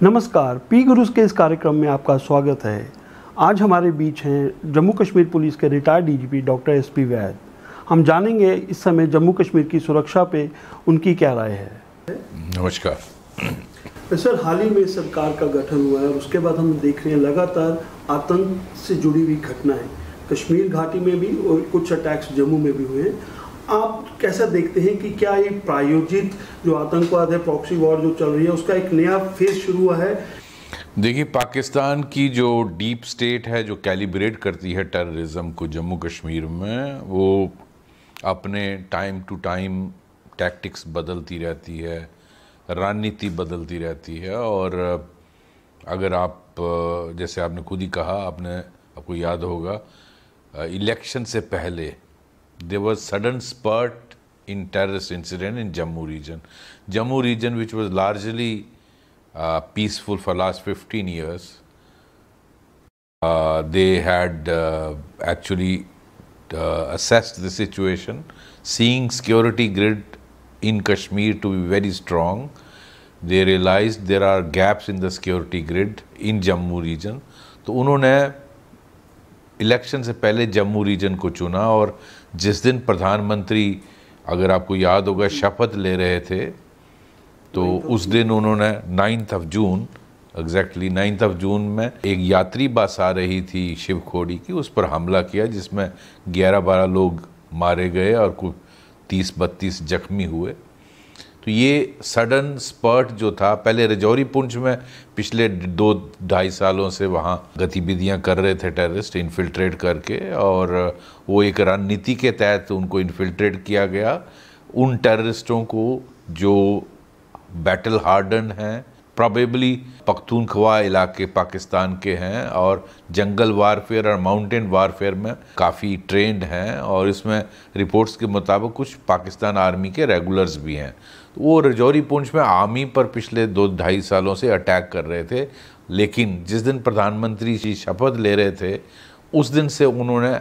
नमस्कार, पी गुरुज के इस कार्यक्रम में आपका स्वागत है। आज हमारे बीच हैं जम्मू कश्मीर पुलिस के रिटायर्ड डीजीपी डॉक्टर एसपी वैद। हम जानेंगे इस समय जम्मू कश्मीर की सुरक्षा पे उनकी क्या राय है। नमस्कार सर, हाल ही में सरकार का गठन हुआ है और उसके बाद हम देख रहे हैं लगातार आतंक से जुड़ी हुई घटनाएं कश्मीर घाटी में भी और कुछ अटैक्स जम्मू में भी हुए हैं। आप कैसा देखते हैं कि क्या ये प्रायोजित जो आतंकवाद है, प्रॉक्सी वॉर जो चल रही है, उसका एक नया फेज शुरू हुआ है? देखिए, पाकिस्तान की जो डीप स्टेट है, जो कैलिब्रेट करती है टेररिज्म को जम्मू कश्मीर में, वो अपने टाइम टू टाइम टैक्टिक्स बदलती रहती है, रणनीति बदलती रहती है। और अगर आप जैसे आपने खुद ही कहा, आपको याद होगा इलेक्शन से पहले there was sudden spurt in terrorist incident in Jammu region which was largely peaceful for last 15 years. They had actually assessed the situation, seeing security grid in Kashmir to be very strong. They realized there are gaps in the security grid in Jammu region. तो उन्होंने election से पहले Jammu reason को चुना और जिस दिन प्रधानमंत्री, अगर आपको याद होगा, शपथ ले रहे थे, तो उस दिन उन्होंने 9 जून, एग्जैक्टली 9 जून में एक यात्री बस आ रही थी शिवखोड़ी की, उस पर हमला किया जिसमें 11-12 लोग मारे गए और कुछ 30-32 जख्मी हुए। तो ये सडन स्पर्ट जो था, पहले रजौरी पुंछ में पिछले 2-2.5 सालों से वहाँ गतिविधियाँ कर रहे थे टेररिस्ट, इन्फिल्ट्रेट करके, और वो एक रणनीति के तहत उनको इन्फिल्ट्रेट किया गया। उन टेररिस्टों को जो बैटल हार्डन हैं, प्रॉबेबली पख्तूनख्वा इलाके पाकिस्तान के हैं और जंगल वारफेयर और माउंटेन वारफेयर में काफ़ी ट्रेंड हैं, और इसमें रिपोर्ट्स के मुताबिक कुछ पाकिस्तान आर्मी के रेगुलर्स भी हैं। वो रजौरी पुंछ में आर्मी पर पिछले 2-2.5 सालों से अटैक कर रहे थे, लेकिन जिस दिन प्रधानमंत्री जी शपथ ले रहे थे उस दिन से उन्होंने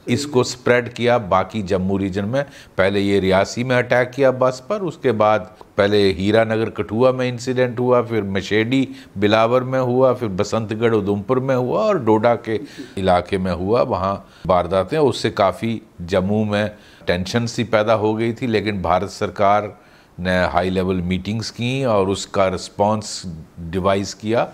इसको स्प्रेड किया बाकी जम्मू रीजन में। पहले ये रियासी में अटैक किया बस पर, उसके बाद पहले हीरानगर कठुआ में इंसिडेंट हुआ, फिर मशेडी बिलावर में हुआ, फिर बसंतगढ़ उधमपुर में हुआ और डोडा के इलाके में हुआ, वहाँ वारदातें। उससे काफ़ी जम्मू में टेंशन सी पैदा हो गई थी, लेकिन भारत सरकार ने हाई लेवल मीटिंग्स की और उसका रिस्पांस डिवाइस किया,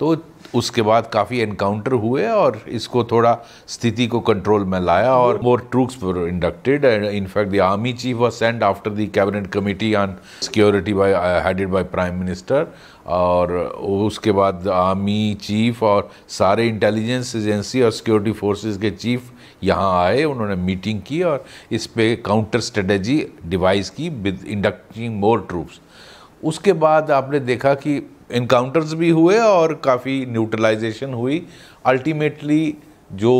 तो उसके बाद काफ़ी एनकाउंटर हुए और इसको थोड़ा स्थिति को कंट्रोल में लाया और more troops were inducted. In fact the army chief was sent after the cabinet committee on security headed by prime minister, और उसके बाद आर्मी चीफ और सारे इंटेलिजेंस एजेंसी और सिक्योरिटी फोर्सेस के चीफ यहाँ आए, उन्होंने मीटिंग की और इस पे काउंटर स्ट्रेटजी डिवाइस की विद इंडक्टिंग मोर ट्रूप्स। उसके बाद आपने देखा कि इनकाउंटर्स भी हुए और काफ़ी न्यूट्रलाइजेशन हुई। अल्टीमेटली जो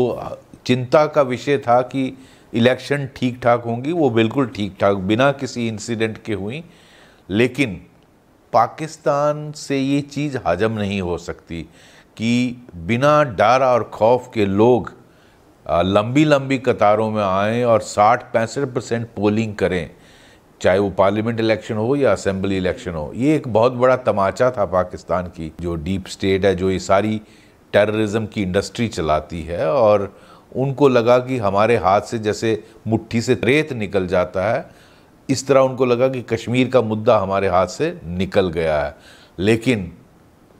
चिंता का विषय था कि इलेक्शन ठीक ठाक होंगी, वो बिल्कुल ठीक ठाक बिना किसी इंसिडेंट के हुई, लेकिन पाकिस्तान से ये चीज़ हजम नहीं हो सकती कि बिना डर और खौफ के लोग लंबी लंबी कतारों में आएँ और 60-65% पोलिंग करें, चाहे वो पार्लियामेंट इलेक्शन हो या असेंबली इलेक्शन हो। ये एक बहुत बड़ा तमाचा था पाकिस्तान की जो डीप स्टेट है, जो ये सारी टेररिज्म की इंडस्ट्री चलाती है, और उनको लगा कि हमारे हाथ से जैसे मुट्ठी से रेत निकल जाता है, इस तरह उनको लगा कि कश्मीर का मुद्दा हमारे हाथ से निकल गया है। लेकिन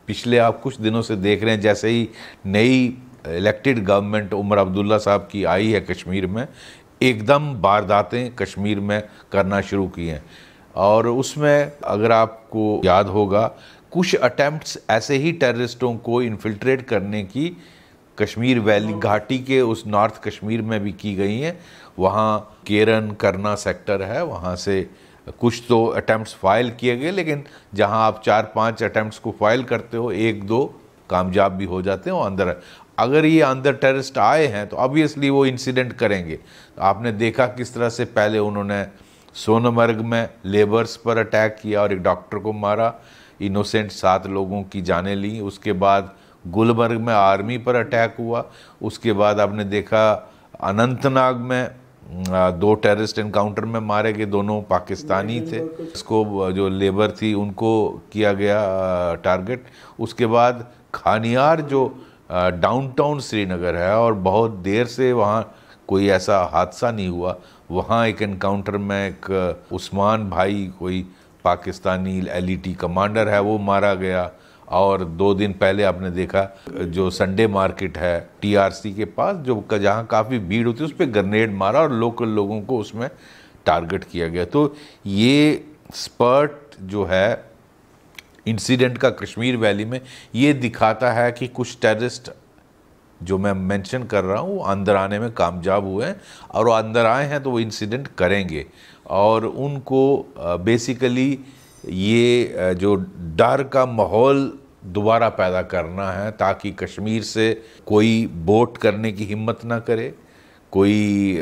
पिछले आप कुछ दिनों से देख रहे हैं, जैसे ही नई इलेक्टेड गवर्नमेंट उमर अब्दुल्ला साहब की आई है कश्मीर में, एकदम वारदातें कश्मीर में करना शुरू की हैं। और उसमें अगर आपको याद होगा, कुछ अटेम्प्ट्स ऐसे ही टेररिस्टों को इन्फिल्ट्रेट करने की कश्मीर वैली घाटी के उस नॉर्थ कश्मीर में भी की गई हैं। वहाँ केरन करना सेक्टर है, वहाँ से कुछ तो अटेम्प्ट्स फाइल किए गए, लेकिन जहाँ आप 4-5 अटेम्प्ट्स को फाइल करते हो, 1-2 कामयाब भी हो जाते हो अंदर। अगर ये अंदर टेररिस्ट आए हैं तो ऑब्वियसली वो इंसिडेंट करेंगे। तो आपने देखा किस तरह से पहले उन्होंने सोनमर्ग में लेबर्स पर अटैक किया और एक डॉक्टर को मारा, इनोसेंट 7 लोगों की जानें ली। उसके बाद गुलमर्ग में आर्मी पर अटैक हुआ। उसके बाद आपने देखा अनंतनाग में 2 टेररिस्ट एनकाउंटर में मारे गए, दोनों पाकिस्तानी थे। इसको जो लेबर थी उनको किया गया टारगेट। उसके बाद खानियार जो डाउनटाउन श्रीनगर है और बहुत देर से वहाँ कोई ऐसा हादसा नहीं हुआ, वहाँ एक एनकाउंटर में एक उस्मान भाई कोई पाकिस्तानी एलईटी कमांडर है वो मारा गया। और 2 दिन पहले आपने देखा जो संडे मार्केट है टीआरसी के पास जो जहाँ काफ़ी भीड़ होती है उस पर ग्रेनेड मारा और लोकल लोगों को उसमें टारगेट किया गया। तो ये स्पर्ट जो है इंसिडेंट का कश्मीर वैली में, ये दिखाता है कि कुछ टेररिस्ट जो मैं मेंशन कर रहा हूँ वो अंदर आने में कामयाब हुए हैं, और वो अंदर आए हैं तो वो इंसिडेंट करेंगे। और उनको बेसिकली ये जो डर का माहौल दोबारा पैदा करना है ताकि कश्मीर से कोई बोट करने की हिम्मत ना करे, कोई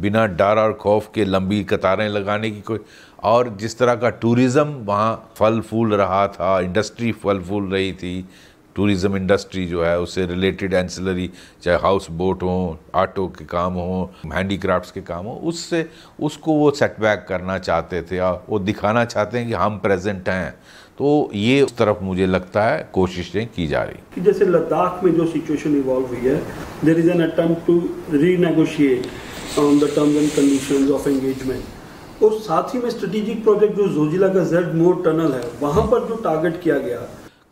बिना डर और खौफ के लंबी कतारें लगाने की कोई। और जिस तरह का टूरिज़्म वहाँ फल फूल रहा था, इंडस्ट्री फल फूल रही थी, टूरिज़्म इंडस्ट्री जो है उससे रिलेटेड एंसिलरी चाहे हाउस बोट हो, ऑटो के काम हो, हैंडीक्राफ्ट्स के काम हो, उससे उसको वो सेटबैक करना चाहते थे और वो दिखाना चाहते हैं कि हम प्रेजेंट हैं। तो ये उस तरफ मुझे लगता है कोशिशें की जा रही कि जैसे लद्दाख में जो सिचुएशन इवॉल्व हुई है, there is an attempt to renegotiate on the terms and conditions of engagement. और साथ ही में स्ट्रेटेजिक प्रोजेक्ट जो जोजिला का जेड मोर टनल है वहाँ पर जो टारगेट किया गया।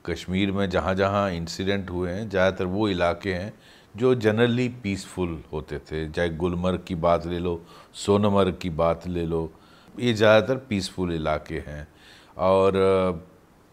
कश्मीर में जहाँ जहाँ इंसिडेंट हुए हैं ज़्यादातर वो इलाके हैं जो जनरली पीसफुल होते थे, चाहे गुलमर्ग की बात ले लो, सोनमर्ग की बात ले लो, ये ज़्यादातर पीसफुल इलाके हैं। और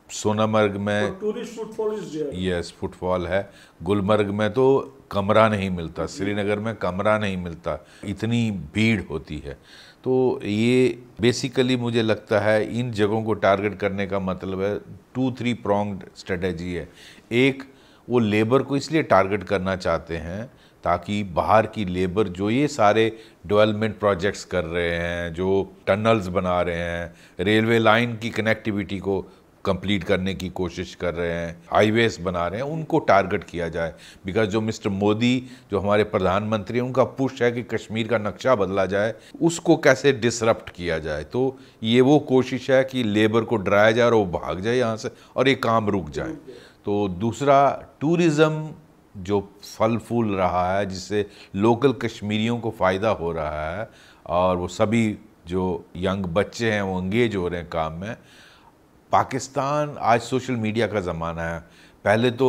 सोनमर्ग में टूरिस्ट फुटफॉल यस फुटफॉल है, गुलमर्ग में तो कमरा नहीं मिलता, श्रीनगर में कमरा नहीं मिलता, इतनी भीड़ होती है। तो ये बेसिकली मुझे लगता है इन जगहों को टारगेट करने का मतलब है 2-3 प्रोंग्ड स्ट्रेटजी है। एक, वो लेबर को इसलिए टारगेट करना चाहते हैं ताकि बाहर की लेबर जो ये सारे डेवलपमेंट प्रोजेक्ट्स कर रहे हैं, जो टनल्स बना रहे हैं, रेलवे लाइन की कनेक्टिविटी को कंप्लीट करने की कोशिश कर रहे हैं, हाईवेज बना रहे हैं, उनको टारगेट किया जाए। बिकॉज जो मिस्टर मोदी जो हमारे प्रधानमंत्री हैं उनका पुश है कि कश्मीर का नक्शा बदला जाए, उसको कैसे डिसरप्ट किया जाए। तो ये वो कोशिश है कि लेबर को डराया जाए और वो भाग जाए यहाँ से और ये काम रुक जाए। तो दूसरा, टूरिज़्म जो फल फूल रहा है जिससे लोकल कश्मीरियों को फ़ायदा हो रहा है और वो सभी जो यंग बच्चे हैं वो एंगेज हो रहे हैं काम में। पाकिस्तान आज सोशल मीडिया का ज़माना है, पहले तो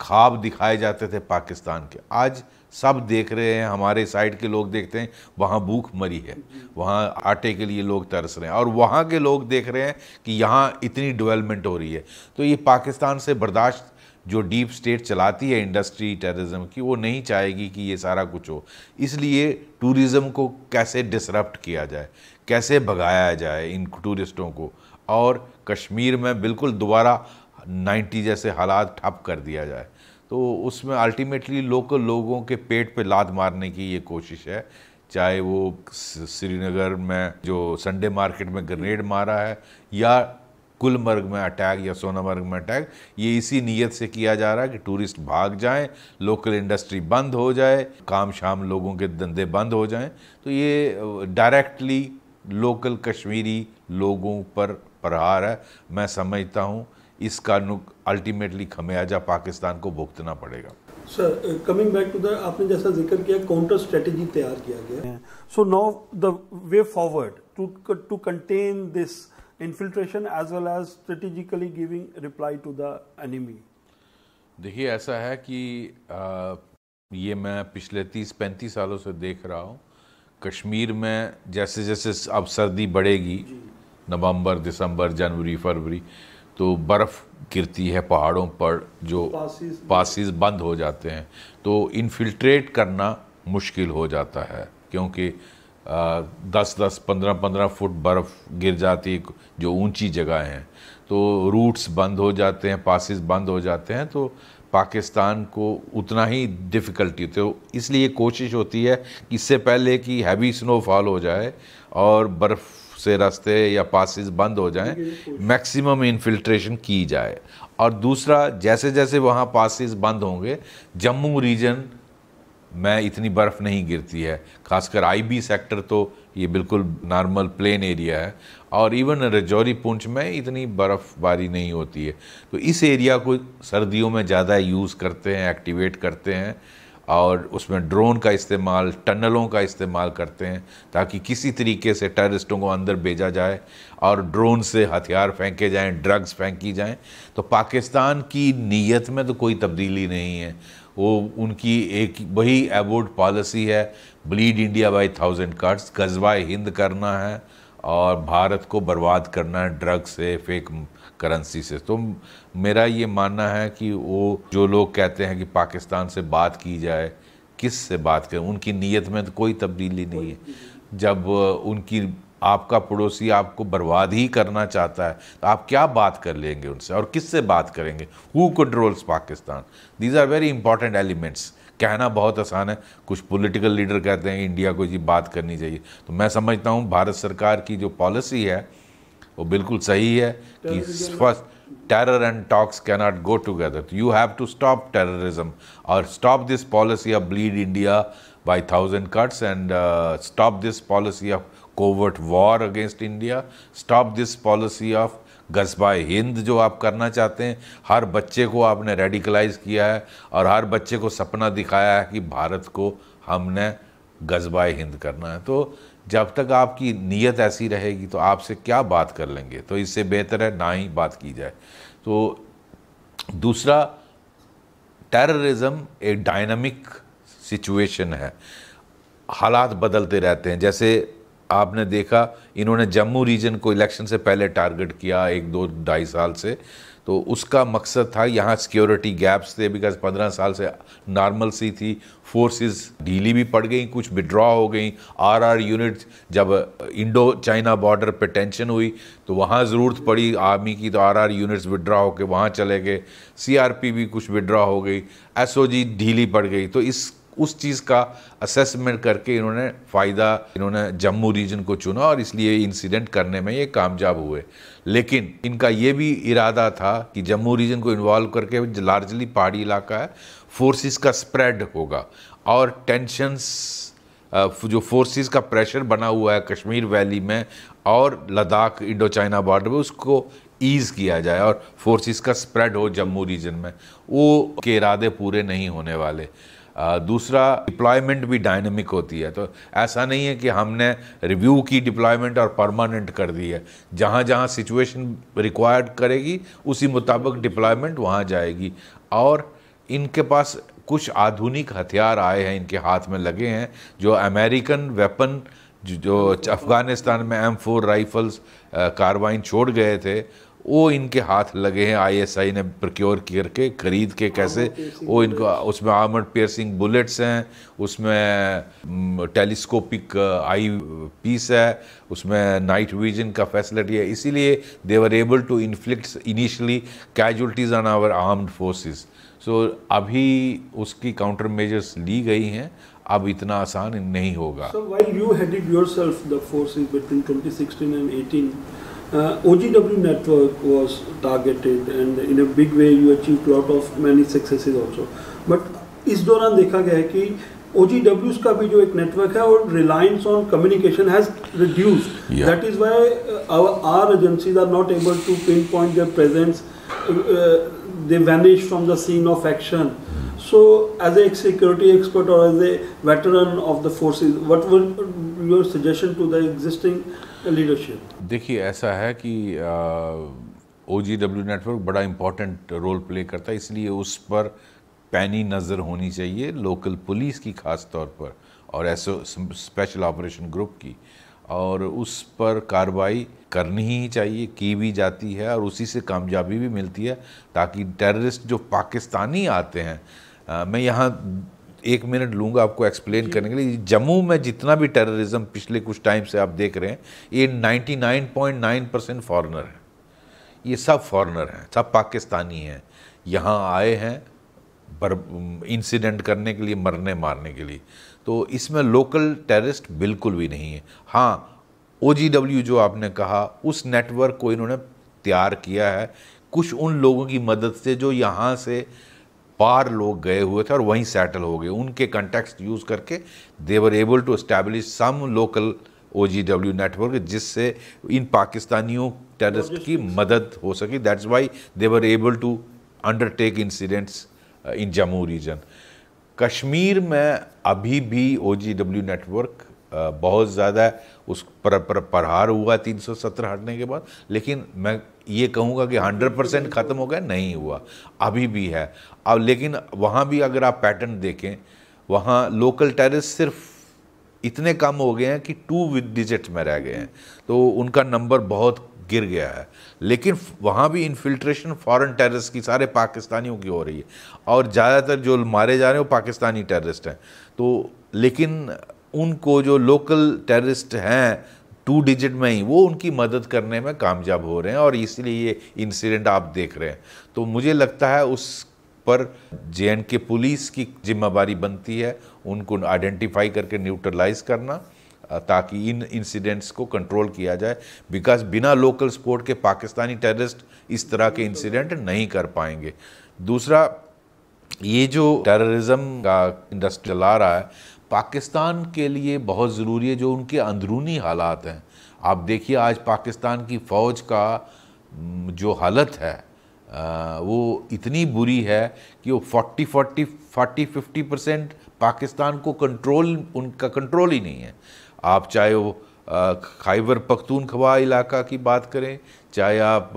ख्वाब दिखाए जाते थे पाकिस्तान के, आज सब देख रहे हैं, हमारे साइड के लोग देखते हैं वहाँ भूख मरी है, वहाँ आटे के लिए लोग तरस रहे हैं, और वहाँ के लोग देख रहे हैं कि यहाँ इतनी डेवलपमेंट हो रही है। तो ये पाकिस्तान से बर्दाश्त जो डीप स्टेट चलाती है इंडस्ट्री टेररिज्म की, वो नहीं चाहेगी कि ये सारा कुछ हो। इसलिए टूरिज़्म को कैसे डिसरप्ट किया जाए, कैसे भगाया जाए इन टूरिस्टों को, और कश्मीर में बिल्कुल दोबारा 90 जैसे हालात ठप कर दिया जाए। तो उसमें अल्टीमेटली लोकल लोगों के पेट पे लात मारने की ये कोशिश है। चाहे वो श्रीनगर में जो संडे मार्केट में ग्रेनेड मारा है, या गुलमर्ग में अटैक, या सोनमर्ग में अटैक, ये इसी नीयत से किया जा रहा है कि टूरिस्ट भाग जाएं, लोकल इंडस्ट्री बंद हो जाए, काम शाम लोगों के धंधे बंद हो जाएं। तो ये डायरेक्टली लोकल कश्मीरी लोगों पर प्रहार है। मैं समझता हूँ इसका अल्टीमेटली खमियाजा पाकिस्तान को भुगतना पड़ेगा। Sir, coming back to the, आपने जैसा जिक्र किया काउंटर स्ट्रेटेजी तैयार किया गया है। So now the way forward to contain this infiltration as well as strategically giving reply to the enemy. देखिए, ऐसा है कि ये मैं पिछले 30-35 सालों से देख रहा हूँ, कश्मीर में जैसे जैसे अब सर्दी बढ़ेगी, नवंबर, दिसंबर, जनवरी, फरवरी, तो बर्फ़ गिरती है पहाड़ों पर, जो पासिस बंद हो जाते हैं, तो इन्फिल्ट्रेट करना मुश्किल हो जाता है, क्योंकि 10-10, 15-15 फुट बर्फ़ गिर जाती है जो ऊंची जगह हैं, तो रूट्स बंद हो जाते हैं, पासिस बंद हो जाते हैं, तो पाकिस्तान को उतना ही डिफ़िकल्टी होती है। तो इसलिए कोशिश होती है कि इससे पहले कि हैवी स्नोफॉल हो जाए और बर्फ़ से रास्ते या पासिस बंद हो जाएं, मैक्सिमम इन्फिल्ट्रेशन की जाए। और दूसरा, जैसे जैसे वहाँ पासिस बंद होंगे, जम्मू रीजन में इतनी बर्फ़ नहीं गिरती है, खासकर IB सेक्टर तो ये बिल्कुल नॉर्मल प्लेन एरिया है, और इवन रजौरी पुंछ में इतनी बर्फ़बारी नहीं होती है। तो इस एरिया को सर्दियों में ज़्यादा यूज़ करते हैं, एक्टिवेट करते हैं, और उसमें ड्रोन का इस्तेमाल, टनलों का इस्तेमाल करते हैं ताकि किसी तरीके से टेररिस्टों को अंदर भेजा जाए और ड्रोन से हथियार फेंके जाएं, ड्रग्स फेंकी जाएं। तो पाकिस्तान की नीयत में तो कोई तब्दीली नहीं है, वो उनकी एक वही एबोर्ड पॉलिसी है, ब्लीड इंडिया बाय 1000 कट्स, गज़वाए हिंद करना है और भारत को बर्बाद करना है ड्रग से, फेक करेंसी से। तो मेरा ये मानना है कि वो जो लोग कहते हैं कि पाकिस्तान से बात की जाए, किस से बात करें, उनकी नीयत में तो कोई तब्दीली नहीं है। जब उनकी आपका पड़ोसी आपको बर्बाद ही करना चाहता है तो आप क्या बात कर लेंगे उनसे, और किससे बात करेंगे? Who controls Pakistan? These are very important elements. कहना बहुत आसान है, कुछ पॉलिटिकल लीडर कहते हैं इंडिया को ये बात करनी चाहिए। तो मैं समझता हूँ भारत सरकार की जो पॉलिसी है वो बिल्कुल सही है कि first terror and talks cannot go together. You have to stop terrorism or stop this policy of bleed India by 1000 cuts, and stop this policy of covert war against India. Stop this policy of गज़बाए हिंद जो आप करना चाहते हैं। हर बच्चे को आपने रेडिकलाइज किया है और हर बच्चे को सपना दिखाया है कि भारत को हमने गज़बाए हिंद करना है। तो जब तक आपकी नीयत ऐसी रहेगी तो आपसे क्या बात कर लेंगे? तो इससे बेहतर है ना ही बात की जाए। तो दूसरा, टेररिज्म एक डायनामिक सिचुएशन है, हालात बदलते रहते हैं। जैसे आपने देखा इन्होंने जम्मू रीजन को इलेक्शन से पहले टारगेट किया 1-2-2.5 साल से, तो उसका मकसद था यहाँ सिक्योरिटी गैप्स थे, बिकॉज 15 साल से नॉर्मल सी थी, फोर्सेस ढीली भी पड़ गई, कुछ विड्रॉ हो गई। RR यूनिट जब इंडो चाइना बॉर्डर पे टेंशन हुई तो वहाँ ज़रूरत पड़ी आर्मी की, तो RR यूनिट्स विड्रॉ होकर वहाँ चले गए। CRP भी कुछ विड्रॉ हो गई, SOG ढीली पड़ गई। तो उस चीज़ का असेसमेंट करके इन्होंने जम्मू रीजन को चुना और इसलिए इंसिडेंट करने में ये कामयाब हुए। लेकिन इनका ये भी इरादा था कि जम्मू रीजन को इन्वॉल्व करके, लार्जली पहाड़ी इलाका है, फोर्सेस का स्प्रेड होगा और टेंशन्स, जो फोर्सेस का प्रेशर बना हुआ है कश्मीर वैली में और लद्दाख इंडो चाइना बॉर्डर में, उसको ईज़ किया जाए और फोर्सेस का स्प्रेड हो जम्मू रीजन में। वो के इरादे पूरे नहीं होने वाले। दूसरा, डिप्लॉयमेंट भी डायनेमिक होती है, तो ऐसा नहीं है कि हमने रिव्यू की डिप्लॉयमेंट और परमानेंट कर दी है। जहाँ जहाँ सिचुएशन रिक्वायर्ड करेगी उसी मुताबिक डिप्लॉयमेंट वहाँ जाएगी। और इनके पास कुछ आधुनिक हथियार आए हैं, इनके हाथ में लगे हैं, जो अमेरिकन वेपन जो अफ़गानिस्तान में M4 राइफल्स कार्बाइन छोड़ गए थे, वो इनके हाथ लगे हैं। ISI ने प्रोक्योर करके खरीद के, कैसे वो इनको, उसमें आर्मर्ड पियर्सिंग बुलेट्स हैं, उसमें टेलीस्कोपिक आई पीस है, उसमें नाइट विजन का फैसिलिटी है। इसीलिए they were able to inflict initially casualties on our armed forces. So अभी उसकी काउंटर मेजर्स ली गई हैं, अब इतना आसान नहीं होगा। So while you headed yourself the forces between 2016 and 18, OGW network was targeted and in a big way you achieved lot of many successes also. But इस दौरान देखा गया है कि OGWs का भी जो एक नेटवर्क है और reliance on communication has reduced. Yeah. That is why our agencies are not able to pinpoint their presence. They vanish from the scene of action. So, as a security expert or as a veteran of the forces, what would your suggestion to the existing leadership? देखिए, ऐसा है कि OGW network बड़ा important role play करता है, इसलिए उस पर पैनी नज़र होनी चाहिए लोकल पुलिस की ख़ास तौर पर, और ऐसे स्पेशल ऑपरेशन ग्रुप की, और उस पर कार्रवाई करनी ही चाहिए, की भी जाती है और उसी से कामयाबी भी मिलती है, ताकि टेररिस्ट जो पाकिस्तानी आते हैं, मैं यहाँ 1 मिनट लूँगा आपको एक्सप्लेन करने के लिए। जम्मू में जितना भी टेररिज्म पिछले कुछ टाइम से आप देख रहे हैं, ये 99.9% फॉरेनर है। ये सब फॉरेनर हैं, सब पाकिस्तानी हैं, यहाँ आए हैं इंसिडेंट करने के लिए, मरने मारने के लिए। तो इसमें लोकल टेररिस्ट बिल्कुल भी नहीं है। हाँ, OGW जो आपने कहा, उस नेटवर्क को इन्होंने तैयार किया है कुछ उन लोगों की मदद से जो यहाँ से पार लोग गए हुए थे और वहीं सेटल हो गए। उनके कंटेक्स्ट यूज़ करके they were able to establish some local OGW network, जिससे इन पाकिस्तानियों टेररिस्ट की मदद हो सकी। That's why they were able to undertake incidents in Jammu region. Kashmir में अभी भी OGW नेटवर्क बहुत ज़्यादा उस पर प्रहार हुआ 370 हटने के बाद, लेकिन मैं ये कहूँगा कि 100% ख़त्म हो गया नहीं हुआ, अभी भी है। अब लेकिन वहाँ भी अगर आप पैटर्न देखें, वहाँ लोकल टेररिस्ट सिर्फ इतने कम हो गए हैं कि 2 डिजिट्स में रह गए हैं, तो उनका नंबर बहुत गिर गया है। लेकिन वहाँ भी इन्फिल्ट्रेशन फॉरेन टेररिस्ट की सारे पाकिस्तानियों की हो रही है, और ज़्यादातर जो मारे जा रहे हैं वो पाकिस्तानी टेररिस्ट हैं। तो लेकिन उनको जो लोकल टेररिस्ट हैं 2 डिजिट में ही, वो उनकी मदद करने में कामयाब हो रहे हैं, और इसलिए ये इंसिडेंट आप देख रहे हैं। तो मुझे लगता है उस पर JNK पुलिस की जिम्मेदारी बनती है उनको आइडेंटिफाई करके न्यूट्रलाइज करना, ताकि इन इंसिडेंट्स को कंट्रोल किया जाए। बिकॉज बिना लोकल सपोर्ट के पाकिस्तानी टेररिस्ट इस तरह के इंसिडेंट नहीं कर पाएंगे। दूसरा, ये जो टेररिज्म का इंडस्ट्री चला रहा है, पाकिस्तान के लिए बहुत ज़रूरी है जो उनके अंदरूनी हालात हैं। आप देखिए आज पाकिस्तान की फ़ौज का जो हालत है वो इतनी बुरी है कि वो 40-50% पाकिस्तान को उनका कंट्रोल ही नहीं है। आप चाहे वो खैबर पख्तूनख्वा इलाका की बात करें, चाहे आप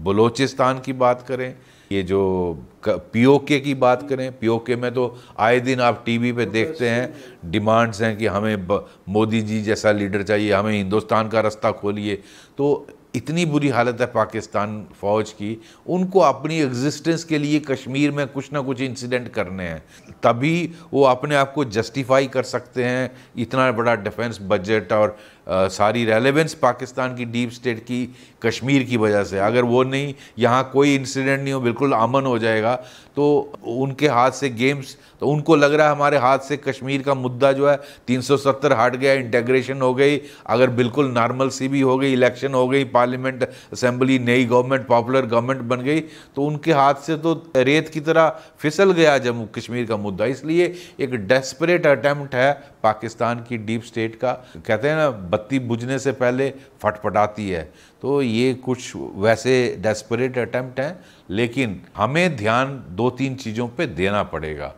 बलोचिस्तान की बात करें, ये जो POK की बात करें, POK में तो आए दिन आप TV पे देखते हैं डिमांड्स हैं कि हमें मोदी जी जैसा लीडर चाहिए, हमें हिंदुस्तान का रास्ता खोलिए। तो इतनी बुरी हालत है पाकिस्तान फ़ौज की, उनको अपनी एग्जिस्टेंस के लिए कश्मीर में कुछ ना कुछ इंसिडेंट करने हैं, तभी वो अपने आप को जस्टिफाई कर सकते हैं। इतना बड़ा डिफेंस बजट और सारी रेलेवेंस पाकिस्तान की डीप स्टेट की कश्मीर की वजह से, अगर वो नहीं, यहाँ कोई इंसिडेंट नहीं हो, बिल्कुल अमन हो जाएगा, तो उनके हाथ से गेम्स, तो उनको लग रहा है हमारे हाथ से कश्मीर का मुद्दा जो है 370 हट गया, इंटेग्रेशन हो गई, अगर बिल्कुल नॉर्मल सी भी हो गई, इलेक्शन हो गई, पार्लियामेंट असेंबली, नई गवर्नमेंट, पॉपुलर गवर्नमेंट बन गई, तो उनके हाथ से तो रेत की तरह फिसल गया जम्मू कश्मीर का मुद्दा। इसलिए एक डेस्परेट अटेम्प्ट है पाकिस्तान की डीप स्टेट का। कहते हैं ना, बत्ती बुझने से पहले फटफटाती है, तो ये कुछ वैसे डेस्परेट अटेम्प्ट हैं। लेकिन हमें ध्यान 2-3 चीज़ों पे देना पड़ेगा।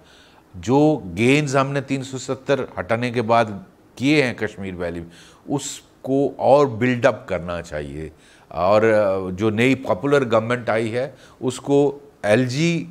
जो गेन्स हमने 370 हटाने के बाद किए हैं कश्मीर वैली में, उसको और बिल्डअप करना चाहिए, और जो नई पॉपुलर गवर्नमेंट आई है उसको LG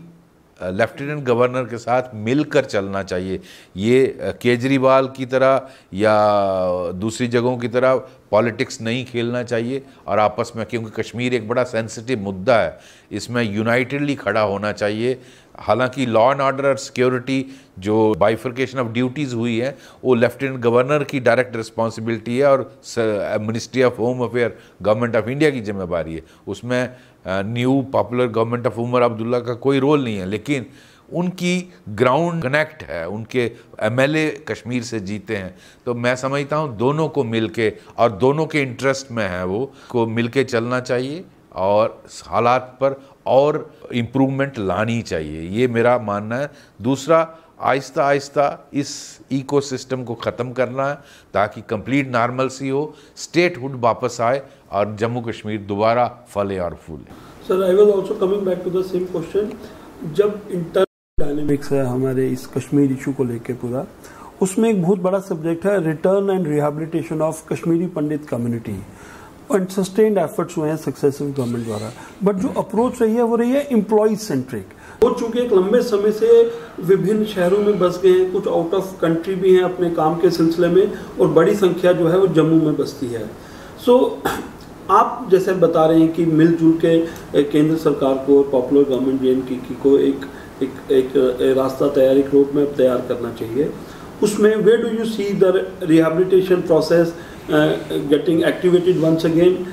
लेफ्टिनेंट गवर्नर के साथ मिलकर चलना चाहिए। ये केजरीवाल की तरह या दूसरी जगहों की तरह पॉलिटिक्स नहीं खेलना चाहिए, और आपस में, क्योंकि कश्मीर एक बड़ा सेंसिटिव मुद्दा है, इसमें यूनाइटेडली खड़ा होना चाहिए। हालांकि लॉ एंड ऑर्डर और सिक्योरिटी जो बाइफर्केशन ऑफ ड्यूटीज़ हुई है वो लेफ्टिनेंट गवर्नर की डायरेक्ट रिस्पॉन्सिबिलिटी है, और ministry of home affair government of India की जिम्मेदारी है। उसमें new popular government of Omar Abdullah का कोई रोल नहीं है, लेकिन उनकी ग्राउंड कनेक्ट है, उनके MLA कश्मीर से जीते हैं। तो मैं समझता हूँ दोनों को मिलके, और दोनों के इंटरेस्ट में है वो, को मिलके चलना चाहिए और हालात पर और इम्प्रूवमेंट लानी चाहिए, ये मेरा मानना है। दूसरा, आहिस्ता आहिस्ता इस इकोसिस्टम को ख़त्म करना है ताकि कंप्लीट नॉर्मलसी हो, स्टेटहुड वापस आए और जम्मू कश्मीर दोबारा फले और फूले। Sir, I was also coming back to the same question. जब इंटरनल डायनेमिक्स है हमारे इस कश्मीर इशू को लेकर पूरा, उसमें एक बहुत बड़ा सब्जेक्ट है return and rehabilitation of Kashmiri Pandit community, and sustained efforts हुए हैं सक्सेसिव गवर्नमेंट द्वारा, बट जो अप्रोच रही है वो रही है एम्प्लॉयज सेंट्रिक। वो चूंकि एक लंबे समय से विभिन्न शहरों में बस गए हैं, कुछ आउट ऑफ कंट्री भी हैं अपने काम के सिलसिले में, और बड़ी संख्या जो है वो जम्मू में बसती है। सो आप जैसे बता रहे हैं कि मिलजुल के केंद्र सरकार को, पॉपुलर गवर्नमेंट JNK को एक रास्ता तैयार, एक रोड मैप तैयार करना चाहिए। उसमें where do you see the rehabilitation process getting activated once again?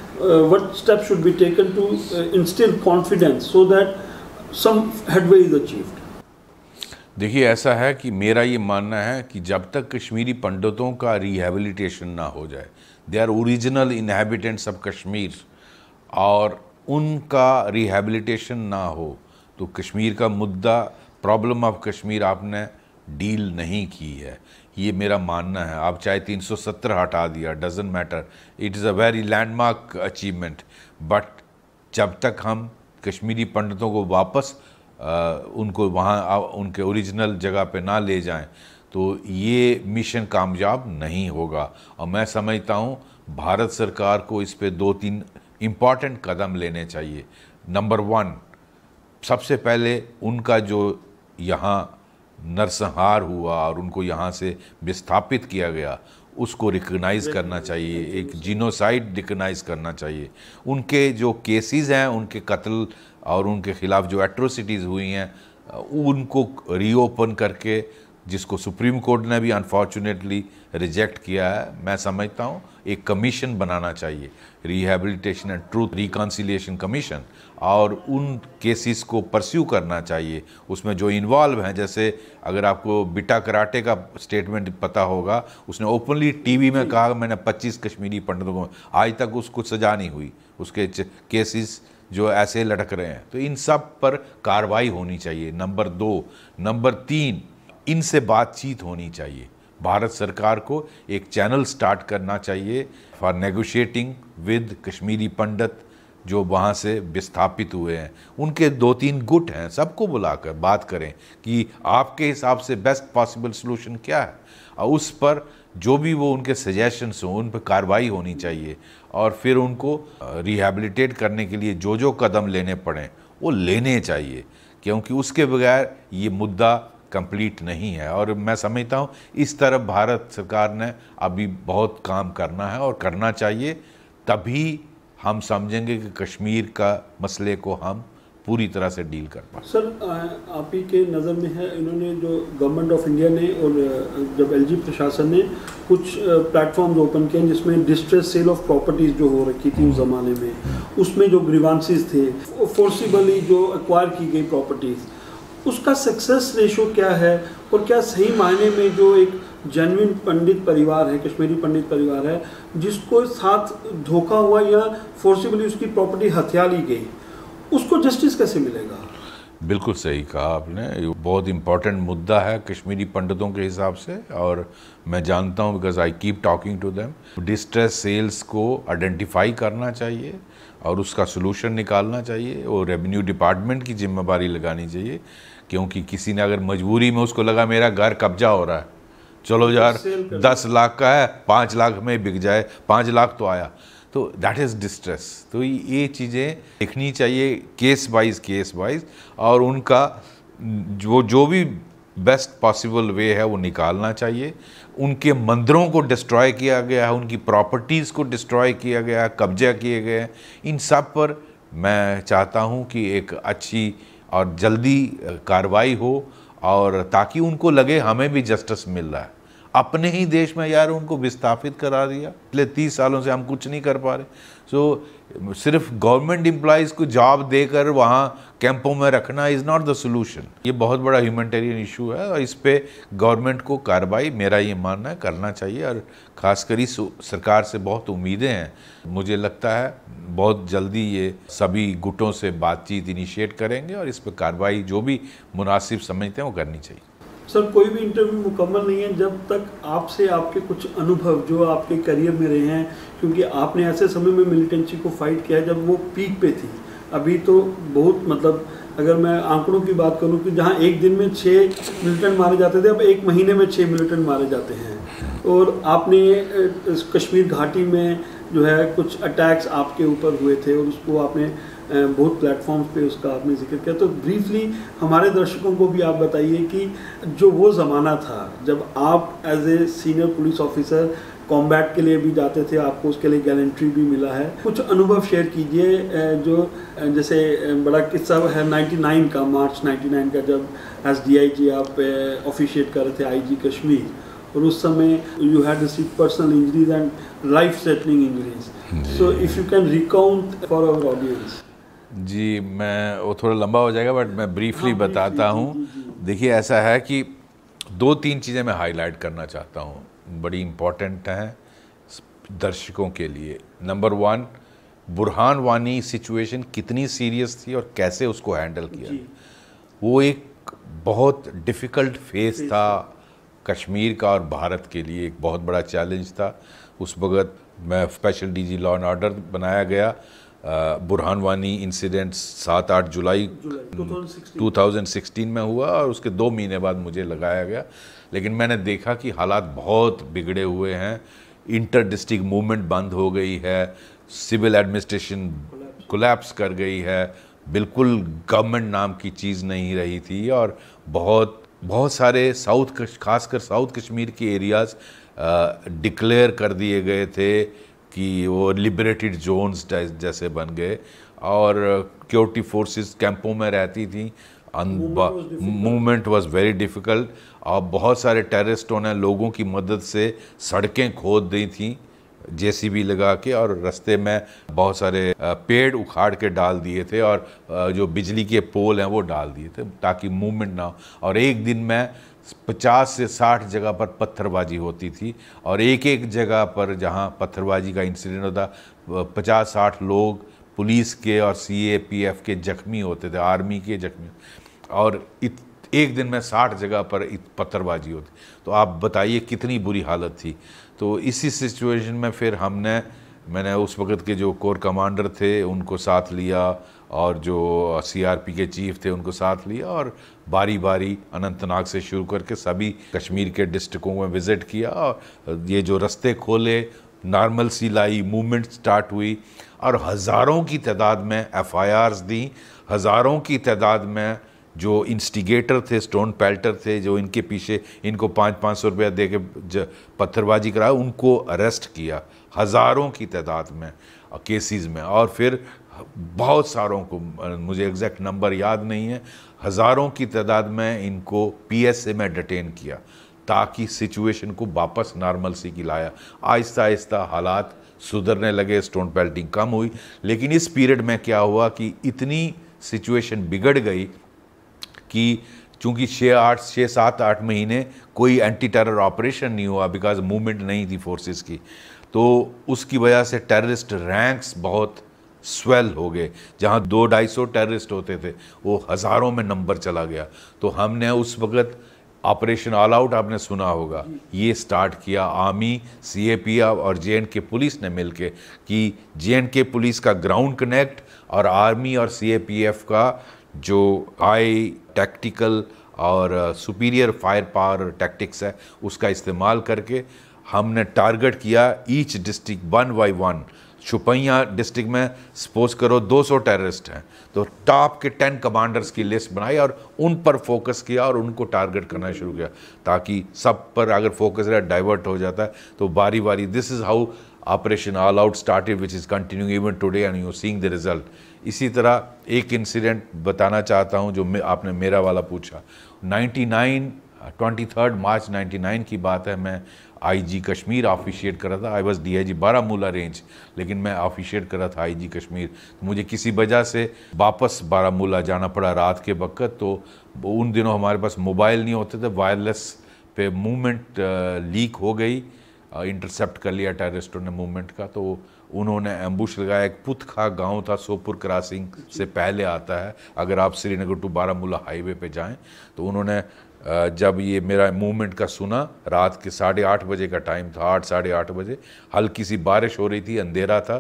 What steps should be taken to instill confidence so that some headway is achieved? देखिए, ऐसा है कि मेरा ये मानना है कि जब तक कश्मीरी पंडितों का रिहेबिलिटेशन ना हो जाए, they are original inhabitants of Kashmir, और उनका रिहेबिलिटेशन ना हो तो कश्मीर का मुद्दा प्रॉब्लम ऑफ कश्मीर आपने डील नहीं की है, ये मेरा मानना है। आप चाहे 370 हटा दिया, doesn't matter, it is a very landmark achievement, but जब तक हम कश्मीरी पंडितों को वापस उनको वहाँ उनके ओरिजिनल जगह पे ना ले जाएं, तो ये मिशन कामयाब नहीं होगा। और मैं समझता हूँ भारत सरकार को इस पे 2-3 इम्पॉर्टेंट कदम लेने चाहिए। नंबर 1, सबसे पहले उनका जो यहाँ नरसंहार हुआ और उनको यहाँ से विस्थापित किया गया, उसको रिकग्नाइज़ करना चाहिए, एक जीनोसाइड रिकग्नाइज़ करना चाहिए। उनके जो केसेस हैं, उनके कत्ल और उनके ख़िलाफ़ जो एट्रोसिटीज़ हुई हैं, उनको रीओपन करके, जिसको सुप्रीम कोर्ट ने भी अनफॉर्चुनेटली रिजेक्ट किया है, मैं समझता हूँ एक कमीशन बनाना चाहिए, rehabilitation and truth reconciliation commission, और उन केसेस को परस्यू करना चाहिए। उसमें जो इन्वॉल्व हैं, जैसे अगर आपको बिटा कराटे का स्टेटमेंट पता होगा, उसने ओपनली टीवी में कहा मैंने 25 कश्मीरी पंडितों को, आज तक उसको सजा नहीं हुई, उसके केसेस जो ऐसे लटक रहे हैं। तो इन सब पर कार्रवाई होनी चाहिए, नंबर 2। नंबर 3, इनसे बातचीत होनी चाहिए। भारत सरकार को एक चैनल स्टार्ट करना चाहिए फॉर नेगोशिएटिंग विद कश्मीरी पंडित जो वहाँ से विस्थापित हुए हैं। उनके 2-3 गुट हैं, सबको बुलाकर बात करें कि आपके हिसाब से बेस्ट पॉसिबल सॉल्यूशन क्या है, और उस पर जो भी वो उनके सजेशंस हों, उन पर कार्रवाई होनी चाहिए, और फिर उनको रिहैबिलिटेट करने के लिए जो जो कदम लेने पड़ें वो लेने चाहिए, क्योंकि उसके बगैर ये मुद्दा कंप्लीट नहीं है। और मैं समझता हूँ इस तरफ भारत सरकार ने अभी बहुत काम करना है और करना चाहिए, तभी हम समझेंगे कि कश्मीर का मसले को हम पूरी तरह से डील कर पाए। सर, आप ही के नज़र में है, इन्होंने जो गवर्नमेंट ऑफ इंडिया ने और जब एलजी प्रशासन ने कुछ प्लेटफॉर्म्स ओपन किए जिसमें डिस्ट्रेस सेल ऑफ प्रॉपर्टीज़ जो हो रखी थी उस ज़माने में, उसमें जो ग्रीवांसेस थे, फोर्सिबली जो एक्वायर की गई प्रॉपर्टीज़, उसका सक्सेस रेशो क्या है, और क्या सही मायने में जो एक जेन्युइन पंडित परिवार है, कश्मीरी पंडित परिवार है, जिसको साथ धोखा हुआ या फोर्सिबली उसकी प्रॉपर्टी हथिया ली गई, उसको जस्टिस कैसे मिलेगा? बिल्कुल सही कहा आपने, ये बहुत इम्पोर्टेंट मुद्दा है कश्मीरी पंडितों के हिसाब से, और मैं जानता हूँ because I keep talking to them. Distress cells को आइडेंटिफाई करना चाहिए और उसका सलूशन निकालना चाहिए, और रेवेन्यू डिपार्टमेंट की जिम्मेदारी लगानी चाहिए, क्योंकि किसी ने अगर मजबूरी में उसको लगा मेरा घर कब्जा हो रहा है, चलो यार 10 लाख का है, 5 लाख में बिक जाए, 5 लाख तो आया, तो दैट इज़ डिस्ट्रेस। तो ये चीज़ें देखनी चाहिए केस वाइज, और उनका जो भी बेस्ट पॉसिबल वे है वो निकालना चाहिए। उनके मंदिरों को डिस्ट्रॉय किया गया है, उनकी प्रॉपर्टीज़ को डिस्ट्रॉय किया गया है, कब्जा किए गए हैं, इन सब पर मैं चाहता हूँ कि एक अच्छी और जल्दी कार्रवाई हो, और ताकि उनको लगे हमें भी जस्टिस मिल रहा है। अपने ही देश में यार उनको विस्थापित करा दिया, पिछले 30 सालों से हम कुछ नहीं कर पा रहे। सो सिर्फ गवर्नमेंट एम्प्लॉयज़ को जॉब देकर वहाँ कैंपों में रखना इज़ नॉट द सोल्यूशन। ये बहुत बड़ा ह्यूमैनिटेरियन इशू है, और इस पे गवर्नमेंट को कार्रवाई, मेरा ये मानना है, करना चाहिए, और ख़ासकर इस सरकार से बहुत उम्मीदें हैं। मुझे लगता है बहुत जल्दी ये सभी गुटों से बातचीत इनिशिएट करेंगे, और इस पर कार्रवाई जो भी मुनासिब समझते हैं वो करनी चाहिए। सर, कोई भी इंटरव्यू मुकम्मल नहीं है जब तक आपसे आपके कुछ अनुभव जो आपके करियर में रहे हैं, क्योंकि आपने ऐसे समय में मिलिटेंसी को फाइट किया जब वो पीक पे थी। अभी तो बहुत, मतलब अगर मैं आंकड़ों की बात करूं कि जहां एक दिन में 6 मिलिटेंट मारे जाते थे, अब एक महीने में 6 मिलिटेंट मारे जाते हैं। और आपने कश्मीर घाटी में जो है कुछ अटैक्स आपके ऊपर हुए थे, और उसको आपने बहुत प्लेटफॉर्म्स पे उसका आपने जिक्र किया। तो ब्रीफली हमारे दर्शकों को भी आप बताइए कि जो वो ज़माना था जब आप as a senior police officer combat के लिए भी जाते थे, आपको उसके लिए गैलेंट्री भी मिला है, कुछ अनुभव शेयर कीजिए। जो जैसे बड़ा किस्सा है 99 का, मार्च 99 का, जब एज DIG आप ऑफिशिएट कर रहे थे IG कश्मीर, और उस समय you had received personal injuries and life threatening injuries. So if you can recount for our audience. जी, मैं वो थोड़ा लंबा हो जाएगा, बट मैं ब्रीफली बताता हूँ। देखिए, ऐसा है कि 2-3 चीज़ें मैं हाईलाइट करना चाहता हूँ, बड़ी इम्पोर्टेंट हैं दर्शकों के लिए। नंबर 1, बुरहान वानी सिचुएशन कितनी सीरियस थी और कैसे उसको हैंडल किया। वो एक बहुत डिफ़िकल्ट फेस था कश्मीर का और भारत के लिए, एक बहुत बड़ा चैलेंज था। उस वक़्त मैं special DG law and order बनाया गया। बुरहान वानी इंसिडेंट 7-8 जुलाई 2016 में हुआ और उसके 2 महीने बाद मुझे लगाया गया। लेकिन मैंने देखा कि हालात बहुत बिगड़े हुए हैं, इंटर डिस्ट्रिक्ट मूवमेंट बंद हो गई है, सिविल एडमिनिस्ट्रेशन कोलैप्स कर गई है, बिल्कुल गवर्नमेंट नाम की चीज़ नहीं रही थी और बहुत सारे खासकर साउथ कश्मीर के एरियाज़ डिक्लेयर कर दिए गए थे कि वो लिबरेटेड जोन्स जैसे बन गए और सिक्योरिटी फोर्सेस कैंपों में रहती थी। मूवमेंट वाज वेरी डिफ़िकल्ट और बहुत सारे टेररिस्टों ने लोगों की मदद से सड़कें खोद दी थी जेसीबी लगा के, और रास्ते में बहुत सारे पेड़ उखाड़ के डाल दिए थे और जो बिजली के पोल हैं वो डाल दिए थे ताकि मूवमेंट ना हो। और एक दिन में 50 से 60 जगह पर पत्थरबाजी होती थी और एक जगह पर जहां पत्थरबाजी का इंसिडेंट होता 50-60 लोग पुलिस के और सीएपीएफ के जख्मी होते थे, आर्मी के जख्मी, और एक दिन में 60 जगह पर पत्थरबाजी होती। तो आप बताइए कितनी बुरी हालत थी। तो इसी सिचुएशन में फिर मैंने उस वक़्त के जो कोर कमांडर थे उनको साथ लिया और जो सीआरपी के चीफ थे उनको साथ लिया और बारी बारी अनंतनाग से शुरू करके सभी कश्मीर के डिस्ट्रिक्टों में विज़िट किया और ये जो रास्ते खोले, नॉर्मल सी लाई, मूवमेंट स्टार्ट हुई और हज़ारों की तादाद में एफआईआर्स दी, हज़ारों की तादाद में जो इंस्टिगेटर थे, स्टोन पेल्टर थे, जो इनके पीछे इनको 500-500 रुपया दे के पत्थरबाजी कराया, उनको अरेस्ट किया हज़ारों की तादाद में केसेस में। और फिर बहुत सारों को, मुझे एग्जैक्ट नंबर याद नहीं है, हज़ारों की तादाद में इनको पीएसए में डिटेन किया ताकि सिचुएशन को वापस नॉर्मल सी की लाया। आहिस्ता आहिस्ता हालात सुधरने लगे, स्टोन पेल्टिंग कम हुई। लेकिन इस पीरियड में क्या हुआ कि इतनी सिचुएशन बिगड़ गई कि चूँकि 6-7-8 महीने कोई एंटी टेरर ऑपरेशन नहीं हुआ बिकॉज मूवमेंट नहीं थी फोर्सेस की, तो उसकी वजह से टेररिस्ट रैंक्स बहुत स्वेल हो गए। जहाँ 200-250 टेररिस्ट होते थे वो हज़ारों में नंबर चला गया। तो हमने उस वक़्त ऑपरेशन ऑल आउट, आपने सुना होगा, ये स्टार्ट किया आर्मी, सीएपीएफ और जेएंडके पुलिस ने मिलके, कि जेएंडके पुलिस का ग्राउंड कनेक्ट और आर्मी और सीएपीएफ का जो हाई टैक्टिकल और सुपीरियर फायर पावर टैक्टिक्स है उसका इस्तेमाल करके हमने टारगेट किया each district 1 bye 1। Shopian district में सपोज करो 200 टेररिस्ट हैं, तो टॉप के 10 कमांडर्स की लिस्ट बनाई और उन पर फोकस किया और उनको टारगेट करना शुरू किया ताकि सब पर अगर फोकस डाइवर्ट हो जाता है तो बारी बारी। This is how operation all out started which is continuing even today and you seeing the result. इसी तरह एक इंसिडेंट बताना चाहता हूं जो आपने मेरा वाला पूछा। 23 मार्च 99 की बात है। मैं आईजी कश्मीर ऑफिशिएट कर रहा था। I was DIG Baramulla range, लेकिन मैं ऑफिशिएट कर रहा था आईजी कश्मीर। तो मुझे किसी वजह से वापस बारामूला जाना पड़ा रात के वक्त। तो उन दिनों हमारे पास मोबाइल नहीं होते थे, वायरलेस पे मूवमेंट लीक हो गई, इंटरसेप्ट कर लिया टेररिस्टों ने मूवमेंट का। तो उन्होंने एम्बुश लगाया। एक पुतखा गांव था, सोपुर क्रॉसिंग से पहले आता है अगर आप श्रीनगर टू बारामूला हाईवे पे जाएं। तो उन्होंने जब ये मेरा मूवमेंट का सुना, रात के 8:30 बजे का टाइम था, 8-8:30 बजे, हल्की सी बारिश हो रही थी, अंधेरा था,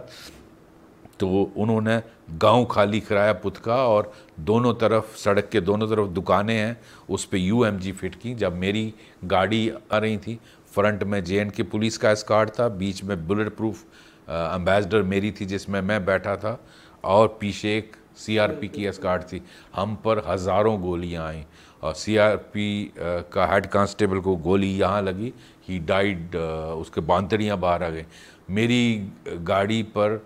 तो उन्होंने गांव खाली कराया पुतका और दोनों तरफ, सड़क के दोनों तरफ दुकानें हैं, उस पे यूएमजी फिट की। जब मेरी गाड़ी आ रही थी, फ्रंट में जेएंडके पुलिस का एस्कॉर्ट था, बीच में बुलेट प्रूफ एम्बेसडर मेरी थी जिसमें मैं बैठा था, और पीछे एक सीआरपी की एस्कॉर्ट थी। हम पर हज़ारों गोलियां आईं और सीआरपी का हेड कांस्टेबल को गोली यहाँ लगी, ही डाइड, उसके बांतड़ियाँ बाहर आ गई। मेरी गाड़ी पर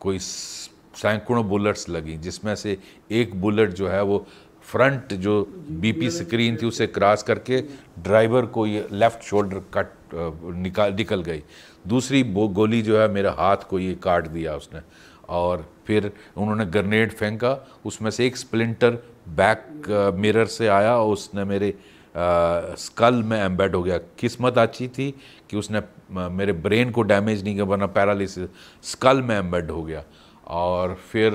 कोई सैकड़ों बुलेट्स लगी, जिसमें से एक बुलेट जो है वो फ्रंट जो बीपी स्क्रीन थी उसे क्रॉस करके ड्राइवर को ये लेफ़्ट शोल्डर कट निकल गई। दूसरी गोली जो है मेरे हाथ को ये काट दिया उसने। और फिर उन्होंने ग्रेनेड फेंका, उसमें से एक स्प्लिंटर बैक मिरर से आया और उसने मेरे स्कल में एम्बेड हो गया। किस्मत अच्छी थी कि उसने मेरे ब्रेन को डैमेज नहीं किया, वरना पैरालिसिस स्कल में एम्बेड हो गया। और फिर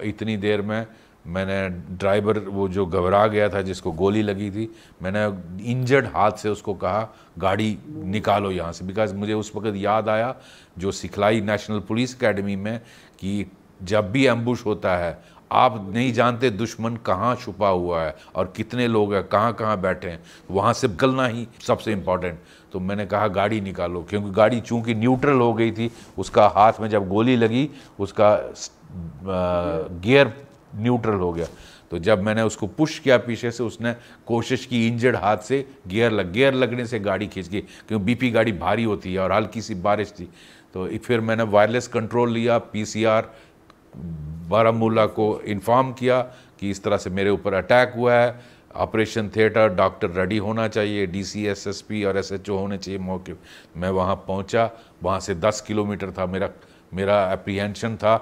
इतनी देर में मैंने ड्राइवर वो जो घबरा गया था जिसको गोली लगी थी, मैंने इंजर्ड हाथ से उसको कहा गाड़ी निकालो यहाँ से, बिकॉज मुझे उस वक्त याद आया जो सिखलाई नेशनल पुलिस एकेडमी में कि जब भी एम्बुश होता है आप नहीं जानते दुश्मन कहाँ छुपा हुआ है और कितने लोग हैं, कहाँ कहाँ बैठे हैं, वहाँ से निकलना ही सबसे इम्पॉर्टेंट। तो मैंने कहा गाड़ी निकालो, क्योंकि गाड़ी चूंकि न्यूट्रल हो गई थी, उसका हाथ में जब गोली लगी उसका गियर न्यूट्रल हो गया। तो जब मैंने उसको पुश किया पीछे से, उसने कोशिश की इंजर्ड हाथ से गियर लगने से गाड़ी खींच गई, क्योंकि बीपी गाड़ी भारी होती है और हल्की सी बारिश थी। तो फिर मैंने वायरलेस कंट्रोल लिया, पीसीआर बारामूला को इन्फॉर्म किया कि इस तरह से मेरे ऊपर अटैक हुआ है, ऑपरेशन थिएटर, डॉक्टर रेडी होना चाहिए, डीसी, एसएसपी और एसएचओ होने चाहिए मौके। मैं वहाँ पहुँचा, वहाँ से 10 किलोमीटर था, मेरा एप्रीहेंशन था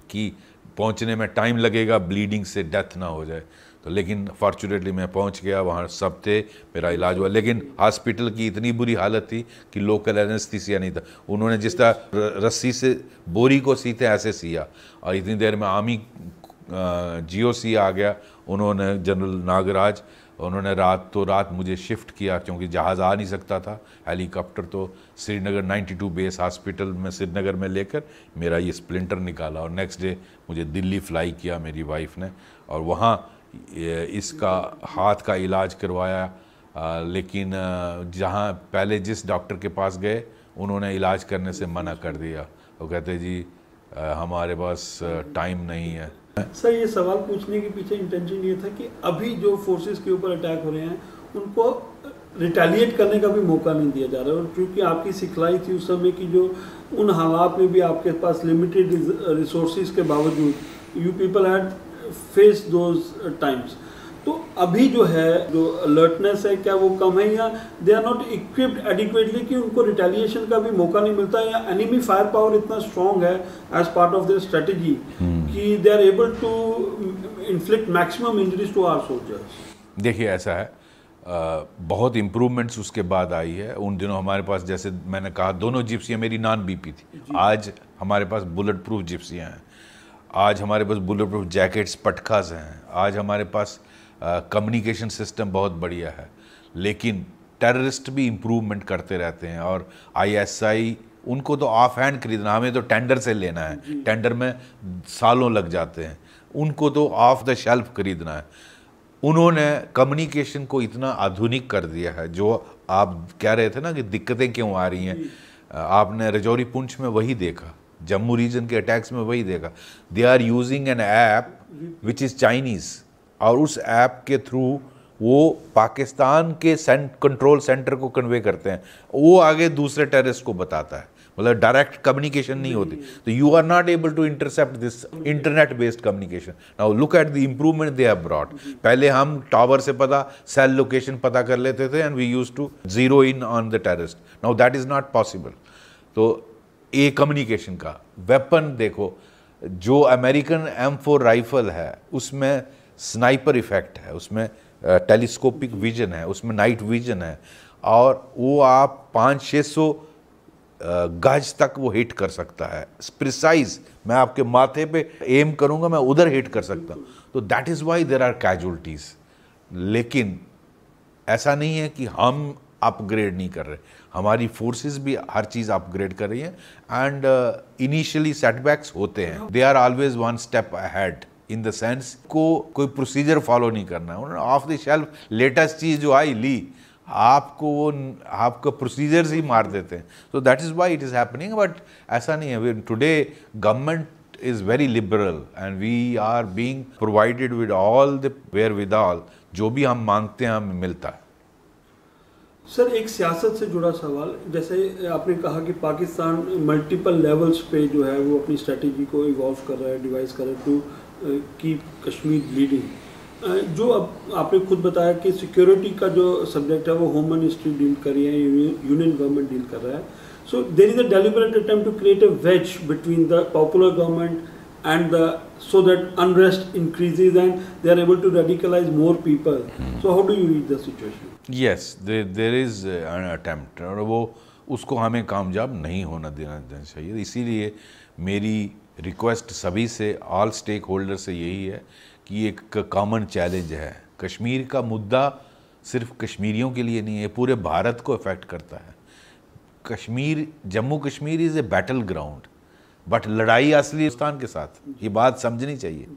कि पहुंचने में टाइम लगेगा, ब्लीडिंग से डेथ ना हो जाए। तो लेकिन फॉर्चुनेटली मैं पहुंच गया, वहाँ सब थे, मेरा इलाज हुआ। लेकिन हॉस्पिटल की इतनी बुरी हालत थी कि लोकल एनेस्थीसिया नहीं था, उन्होंने जिस तरह रस्सी से बोरी को सीते ऐसे सिया, और इतनी देर में आर्मी जीओसी आ गया, उन्होंने जनरल नागराज, उन्होंने रात मुझे शिफ्ट किया, क्योंकि जहाज़ आ नहीं सकता था, हेलीकॉप्टर। तो श्रीनगर 92 बेस हॉस्पिटल में श्रीनगर में लेकर मेरा ये स्प्लिंटर निकाला, और नेक्स्ट डे मुझे दिल्ली फ्लाई किया मेरी वाइफ ने, और वहाँ इसका हाथ का इलाज करवाया। लेकिन जहाँ पहले जिस डॉक्टर के पास गए उन्होंने इलाज करने से मना कर दिया, वो कहते जी हमारे पास टाइम नहीं है। सर, ये सवाल पूछने के पीछे इंटेंशन ये था कि अभी जो फोर्सेस के ऊपर अटैक हो रहे हैं उनको रिटेलिएट करने का भी मौका नहीं दिया जा रहा है, और क्योंकि आपकी सिखलाई थी उस समय की, जो उन हालात में भी आपके पास लिमिटेड रिसोर्सेज के बावजूद you people had face those times. तो अभी जो है, जो अलर्टनेस है, क्या वो कम है, या they are not equipped adequately कि उनको रिटेलिएशन का भी मौका नहीं मिलता, या एनिमी फायर पावर इतना स्ट्रॉन्ग है as part of their strategy कि they are able to inflict maximum injuries to our soldiers? देखिए ऐसा है, बहुत इम्प्रूवमेंट्स उसके बाद आई है। उन दिनों हमारे पास, जैसे मैंने कहा, दोनों जिप्सियाँ मेरी नॉन बीपी थी, आज हमारे पास बुलेट प्रूफ जिप्सियाँ हैं, आज हमारे पास बुलेट प्रूफ जैकेट्स, पटखास हैं, आज हमारे पास कम्युनिकेशन सिस्टम बहुत बढ़िया है। लेकिन टेररिस्ट भी इम्प्रूवमेंट करते रहते हैं, और आईएसआई उनको तो ऑफ हैंड खरीदना, हमें तो टेंडर से लेना है, टेंडर में सालों लग जाते हैं, उनको तो ऑफ द शेल्फ खरीदना है। उन्होंने कम्युनिकेशन को इतना आधुनिक कर दिया है, जो आप कह रहे थे ना कि दिक्कतें क्यों आ रही हैं, आपने रजौरी पुंछ में वही देखा, जम्मू रीजन के अटैक्स में वही देखा। They are using an app which is Chinese, और उस ऐप के थ्रू वो पाकिस्तान के कंट्रोल सेंटर को कन्वे करते हैं, वो आगे दूसरे टेररिस्ट को बताता है, मतलब डायरेक्ट कम्युनिकेशन नहीं होती। तो you are not able to intercept this internet based communication. Now look at the improvement they have brought. पहले हम टावर से सेल लोकेशन पता कर लेते थे, and we used to zero in on the terrorist. Now that is not possible. तो ये communication का वेपन देखो, जो अमेरिकन M4 राइफल है उसमें स्नाइपर इफेक्ट है, उसमें टेलीस्कोपिक विजन है, उसमें नाइट विजन है, और वो आप 500-600 गज तक वो हिट कर सकता है प्रिसाइज। मैं आपके माथे पे एम करूंगा, मैं उधर हिट कर सकता हूँ। तो that is why there are casualties. लेकिन ऐसा नहीं है कि हम अपग्रेड नहीं कर रहे, हमारी फोर्सेस भी हर चीज़ अपग्रेड कर रही है, एंड इनिशियली सेटबैक्स होते हैं, they are always one step ahead in the sense को कोई प्रोसीजर फॉलो नहीं करना है। उन्होंने ऑफ द शेल्फ लेटेस्ट चीज़ जो आई ली, आपको वो आपका प्रोसीजर्स ही मार देते हैं। तो that is why it is happening. But ऐसा नहीं है, today government is very liberal and we are being provided with all the wherewithal, जो भी हम मांगते हैं हमें मिलता है। सर, एक सियासत से जुड़ा सवाल, जैसे आपने कहा कि पाकिस्तान मल्टीपल लेवल्स पे जो है वो अपनी स्ट्रेटजी को इवॉल्व कर रहा है, डिवाइस कर रहा है टू कीप कश्मीर ब्लीडिंग। जो अब आपने खुद बताया कि सिक्योरिटी का जो सब्जेक्ट है वो होम मिनिस्ट्री डील कर रही है, यूनियन गवर्नमेंट डील कर रहा है। So there is a deliberate attempt to create a wedge between the popular government and so that unrest increases and they are able to radicalize more people. So how do you read the situation? Yes, there is an attempt, और वो उसको हमें कामयाब नहीं होना देना चाहिए। इसीलिए मेरी रिक्वेस्ट सभी से, ऑल स्टेक होल्डर से यही है कि एक कॉमन चैलेंज है। कश्मीर का मुद्दा सिर्फ कश्मीरियों के लिए नहीं है, पूरे भारत को अफेक्ट करता है। Kashmir, Jammu Kashmir is a battle ground, but लड़ाई असली हिंदुस्तान के साथ, ये बात समझनी चाहिए।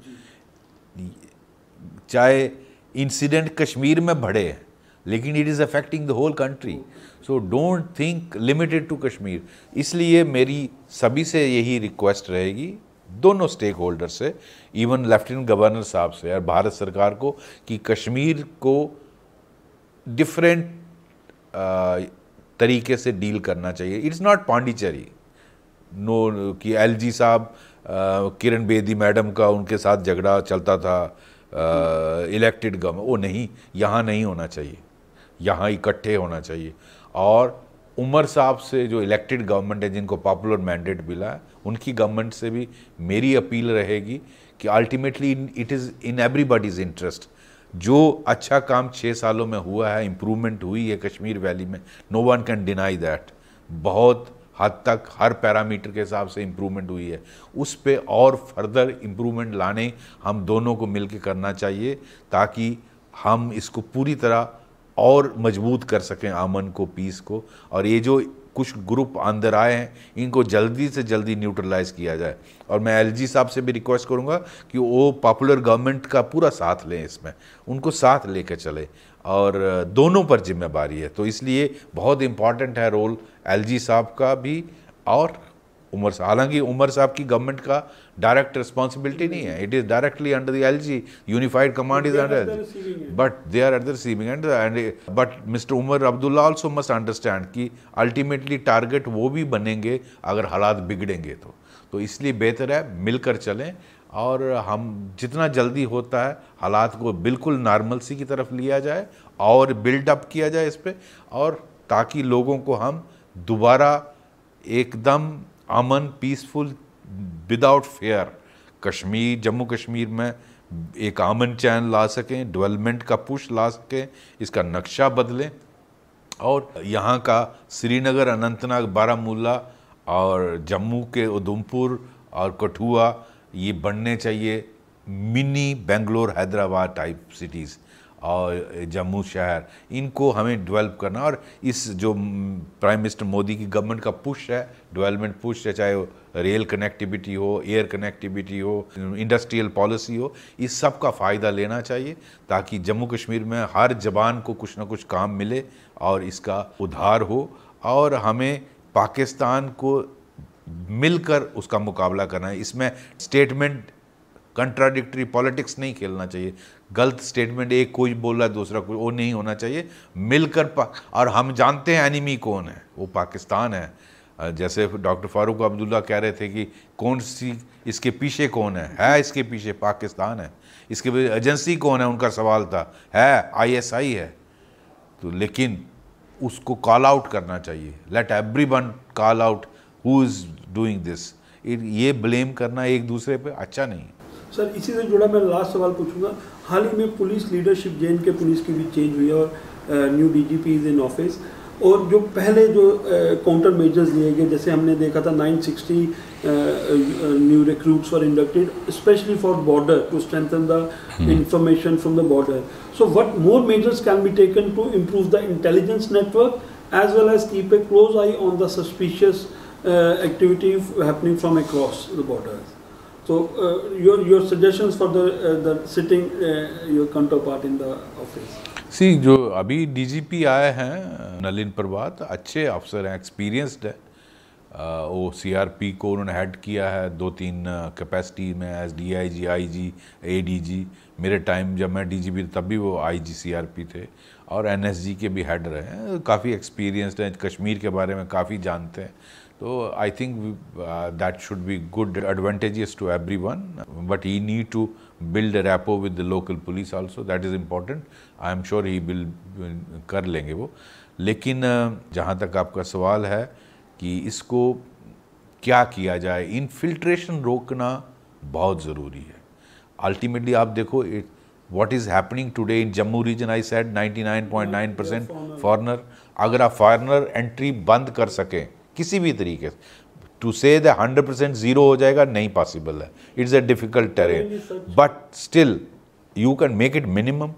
चाहे इंसिडेंट कश्मीर में बढ़े हैं, लेकिन it is affecting the whole country, so don't think limited to Kashmir. इसलिए मेरी सभी से यही रिक्वेस्ट रहेगी, दोनों स्टेक होल्डर से, इवन लेफ्टिनेंट गवर्नर साहब से और भारत सरकार को, कि कश्मीर को डिफरेंट तरीके से डील करना चाहिए। इट्स नॉट पांडिचेरी, नो कि एलजी साहब, किरण बेदी मैडम का उनके साथ झगड़ा चलता था, इलेक्टेड गवर्नमेंट, वो नहीं, यहाँ नहीं होना चाहिए, यहाँ इकट्ठे होना चाहिए। और उमर साहब से जो इलेक्टेड गवर्नमेंट है, जिनको पॉपुलर मैंडेट मिला है, उनकी गवर्नमेंट से भी मेरी अपील रहेगी कि ultimately it is in everybody's interest. जो अच्छा काम 6 सालों में हुआ है, इम्प्रूवमेंट हुई है कश्मीर वैली में, no one can deny that. बहुत हद तक हर पैरामीटर के हिसाब से इम्प्रूवमेंट हुई है, उस पे और फर्दर इम्प्रूवमेंट लाने हम दोनों को मिलकर करना चाहिए, ताकि हम इसको पूरी तरह और मजबूत कर सकें, अमन को, पीस को। और ये जो कुछ ग्रुप अंदर आए हैं, इनको जल्दी से जल्दी न्यूट्रलाइज किया जाए। और मैं एलजी साहब से भी रिक्वेस्ट करूंगा कि वो पॉपुलर गवर्नमेंट का पूरा साथ लें, इसमें उनको साथ लेकर चले, और दोनों पर जिम्मेदारी है। तो इसलिए बहुत इम्पॉर्टेंट है रोल एलजी साहब का भी और उमर साहब। हालांकि उमर साहब की गवर्नमेंट का डायरेक्ट रिस्पॉन्सिबिलिटी नहीं है, it is directly under the LG, unified command is under LG, but they are at the receiving end. But mister Omar Abdullah also must understand कि अल्टीमेटली टारगेट वो भी बनेंगे अगर हालात बिगड़ेंगे तो इसलिए बेहतर है मिलकर चलें, और हम जितना जल्दी होता है हालात को बिल्कुल नॉर्मलसी की तरफ लिया जाए और बिल्डअप किया जाए इस पर, और ताकि लोगों को हम दोबारा एकदम अमन, peaceful, without fear Kashmir, Jammu Kashmir में एक अमन चैन ला सकें, डेवलपमेंट का पुश ला सकें, इसका नक्शा बदलें, और यहाँ का श्रीनगर, अनंतनाग, बारामूला और जम्मू के उधमपुर और कठुआ, ये बनने चाहिए mini Bangalore, Hyderabad type cities, और जम्मू शहर, इनको हमें डेवलप करना। और इस जो प्राइम मिनिस्टर मोदी की गवर्नमेंट का पुश है, डेवलपमेंट पुश है, चाहे वो रेल कनेक्टिविटी हो, एयर कनेक्टिविटी हो, इंडस्ट्रियल पॉलिसी हो, इस सब का फ़ायदा लेना चाहिए, ताकि जम्मू कश्मीर में हर जवान को कुछ ना कुछ काम मिले और इसका उद्धार हो। और हमें पाकिस्तान को मिलकर उसका मुकाबला करना है। इसमें स्टेटमेंट, कंट्राडिक्टरी पॉलिटिक्स नहीं खेलना चाहिए। गलत स्टेटमेंट एक कोई बोल रहा है, दूसरा कोई, वो नहीं होना चाहिए। मिलकर और हम जानते हैं एनिमी कौन है, वो पाकिस्तान है। जैसे डॉक्टर फारूक अब्दुल्ला कह रहे थे कि कौन सी इसके पीछे कौन है इसके पीछे पाकिस्तान है। इसके पीछे एजेंसी कौन है, उनका सवाल था, है ISI है। तो लेकिन उसको कॉल आउट करना चाहिए, late everyone call out who is doing this. ये ब्लेम करना एक दूसरे पे अच्छा नहीं। सर, इसी से जुड़ा मैं लास्ट सवाल पूछूंगा। हाल ही में पुलिस लीडरशिप, JNK पुलिस की भी चेंज हुई है और new DGP is in office, और जो पहले जो काउंटर मेजर्स लिए गए, जैसे हमने देखा था 960 new recruits were inducted specially for border to strengthen the information from the border. So what more measures can be taken to improve the intelligence network as well as keep a close eye on the suspicious activity happening from across the borders? So your suggestions for the sitting your counterpart in the office? सी, जो अभी DGP आए हैं नलिन प्रभात, अच्छे अफसर हैं, experienced है। वो CRP को उन्होंने हेड किया है 2-3 कैपेसिटी में, एज DIG, IG, ADG। मेरे टाइम जब मैं DGP तब भी वो IG CRP थे, और NSG के भी हेड रहे हैं। काफ़ी एक्सपीरियंस्ड हैं, कश्मीर के बारे में काफ़ी जानते हैं। तो I think that should be good advantages to everyone, but he need to build a rapport with the local police also, that is important. I am sure he will कर लेंगे वो। लेकिन जहाँ तक आपका सवाल है कि इसको क्या किया जाए, इन्फिल्ट्रेशन रोकना बहुत ज़रूरी है। अल्टीमेटली आप देखो what is happening today in Jammu region, I said 99.9% foreigner. अगर आप फॉरनर एंट्री बंद कर सकें किसी भी तरीके से, टू से दैट 100% ज़ीरो हो जाएगा, नहीं पॉसिबल है, it's a difficult terrain, but still you can make it minimum.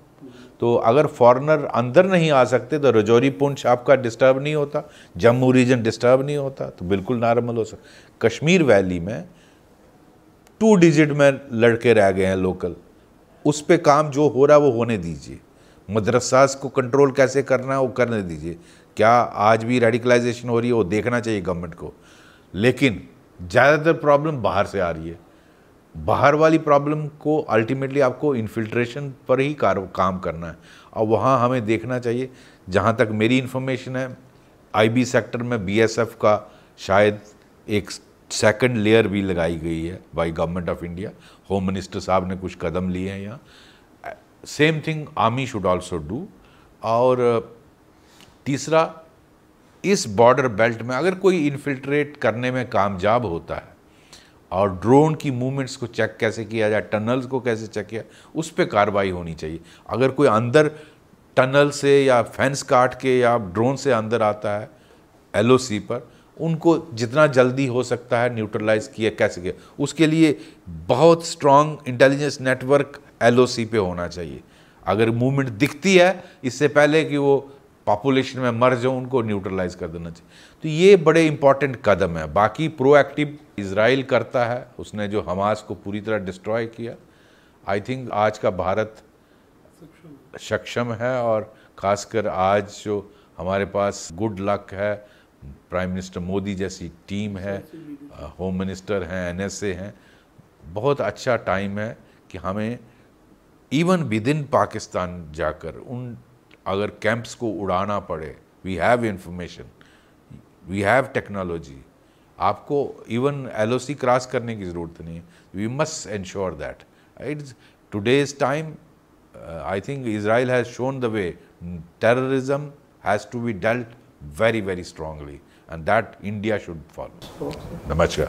तो अगर फॉरेनर अंदर नहीं आ सकते तो रजौरी पुंछ आपका डिस्टर्ब नहीं होता, जम्मू रीजन डिस्टर्ब नहीं होता, तो बिल्कुल नॉर्मल हो सकता। कश्मीर वैली में 2 डिजिट में लड़के रह गए हैं लोकल, उस पे काम जो हो रहा है वो होने दीजिए। मदरसास को कंट्रोल कैसे करना है वो करने दीजिए। क्या आज भी रेडिकलाइजेशन हो रही है वो देखना चाहिए गवर्नमेंट को, लेकिन ज़्यादातर प्रॉब्लम बाहर से आ रही है। बाहर वाली प्रॉब्लम को अल्टीमेटली आपको इन्फिल्ट्रेशन पर ही काम करना है, और वहाँ हमें देखना चाहिए। जहाँ तक मेरी इन्फॉर्मेशन है, आईबी सेक्टर में बीएसएफ का शायद एक सेकंड लेयर भी लगाई गई है by government of India. Home minister साहब ने कुछ कदम लिए हैं यहाँ। Same thing army should also do. और तीसरा, इस बॉर्डर बेल्ट में अगर कोई इन्फिल्ट्रेट करने में कामयाब होता है और ड्रोन की मूवमेंट्स को चेक कैसे किया जाए, टनल्स को कैसे चेक किया, उस पर कार्रवाई होनी चाहिए। अगर कोई अंदर टनल से या फेंस काट के या ड्रोन से अंदर आता है एलओसी पर, उनको जितना जल्दी हो सकता है न्यूट्रलाइज किया कैसे किया, उसके लिए बहुत स्ट्रॉन्ग इंटेलिजेंस नेटवर्क एलओसी पे होना चाहिए। अगर मूवमेंट दिखती है इससे पहले कि वो पॉपुलेशन में मर जाओ, उनको न्यूट्रलाइज कर देना चाहिए। तो ये बड़े इंपॉर्टेंट कदम है। बाकी प्रोएक्टिव इजराइल करता है, उसने जो हमास को पूरी तरह डिस्ट्रॉय किया। आई थिंक आज का भारत सक्षम है, और ख़ासकर आज जो हमारे पास गुड लक है, प्राइम मिनिस्टर मोदी जैसी टीम है, होम मिनिस्टर हैं, एनएसए हैं, बहुत अच्छा टाइम है कि हमें इवन विद इन पाकिस्तान जाकर उन अगर कैंप्स को उड़ाना पड़े, we have information, we have technology. आपको इवन एलओसी क्रॉस करने की ज़रूरत नहीं है। We must ensure that it's today's time. I think Israel has shown the way. Terrorism has to be dealt very, very strongly, and that India should follow. Namaskar.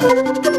Thank you.